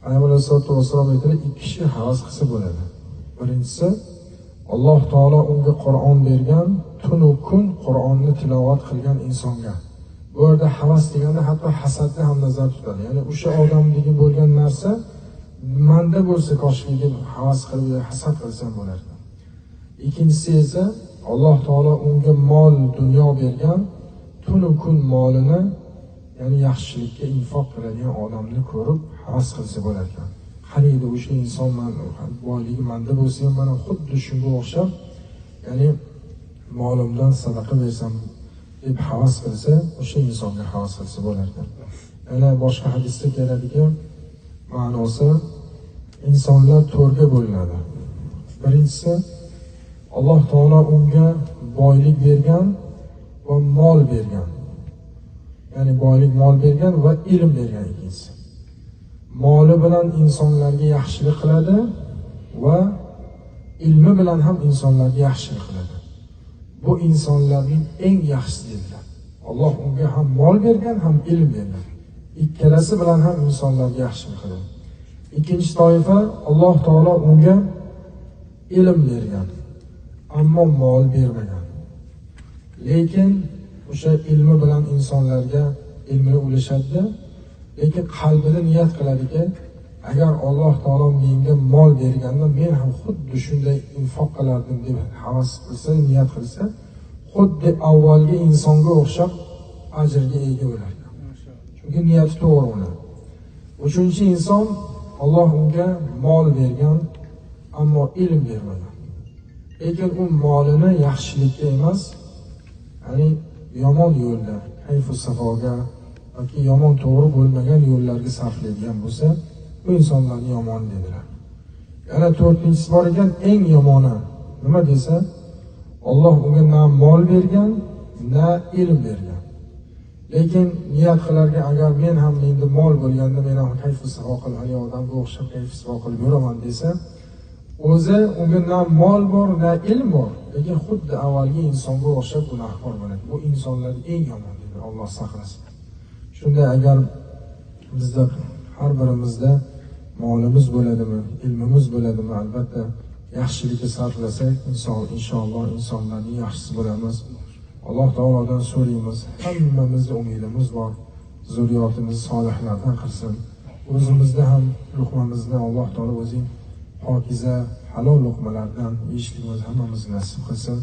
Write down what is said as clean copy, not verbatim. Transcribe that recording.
Payg'ambar sollallohu alayhi vasallam aytadi, ikki kishi havas qilsa bo'ladi. Birinchisi, Alloh taolo unga Qur'on bergan, tun va kun Qur'onni tilovat qilgan insonga. Bu yerda havas deganda hatto hasadni ham nazarda tutadi. Ya'ni o'sha odamdagi bo'lgan narsa manda bo'lsa koshligiga havas qilib, hasad qilsam bo'lar. Ikkinchisi esa Alloh taolo unga mol, dunyo bergan, tun va kun molini, ya'ni yaxshilikka infoq qiladigan odamni ko'rib havas qilsa bo'lar ekan. Qaniydi o'sha inson boyligi manda bo'lsa ham mana xuddi shunga o'xshab, ya'ni molimdan sadaqa bersam deb havas qilsa, o'sha insonga havas qilsa bo'lar ekan. Yana boshqa hadisda keladigan ma'nosi, insonlar to'rga bo'linadi. Birinchisi, Alloh taolo unga boylik bergan va mol bergan. Ya'ni boylik, mol bergan va ilm bergan ikkinchisi. Moli bilan insonlarga yaxshilik qiladi va ilmi bilan ham insonlarga yaxshilik qiladi. Bu insonlarning eng yaxshisi dedilar. Alloh unga ham mol bergan, ham ilm bergan. Ikkalasi bilan ham insonlarga yaxshilik qiladi. Ikkinchi toifa, Alloh taolo unga ilm bergan, ammo mol bermagan. Lekin o'sha ilmi bilan insonlarga ilmini ulashadi, lekin qalbida niyat qiladiki, agar Alloh taolo menga mol berganda men ham xuddi shunday infoq qilardim deb havas qilsa, niyat qilsa, xuddi avvalgi insonga o'xshab ajrga ega bo'lar. Chunki niyati to'g'ri uni. Uchinchi inson, Alloh unga mol bergan, ammo ilm bermagan. Lekin u molini yaxshilikka emas, ya'ni yomon yo'llar, kayfu safoga yoki yomon to'g'ri bo'lmagan yo'llarga sarflaydigan bo'lsa, bu insonlarni yomon dedilar. Yana to'rtinchisi bor ekan, eng yomoni nima desa, Alloh unga na mol bergan, na ilm bergan. Lekin niyat qilarga, agar men ham menda mol bo'lganda men ham kayfu safo qilgan odamga o'xshab kayfu safo qilib yuraman desa, o'zi unga na mol bor, na ilm bor, lekin xuddi avvalgi insonga o'xshab gunohkor bo'ladi. Bu insonlar eng yomon dedi, Alloh saqlasin. Shunda agar bizda har birimizda molimiz bo'ladimi, ilmimiz bo'ladimi, albatta yaxshilikka sarflasak, inshaalloh insonlarning yaxshisi bo'lamiz. Alloh taolodan so'raymiz, hammamizda umidimiz bor, zurriyotimizni solihlardan qilsin. O'zimizda ham luqmamizni Alloh taolo o'zing pokiza, halol luqmalardan yeyishligimizni hammamizga nasib qilsin.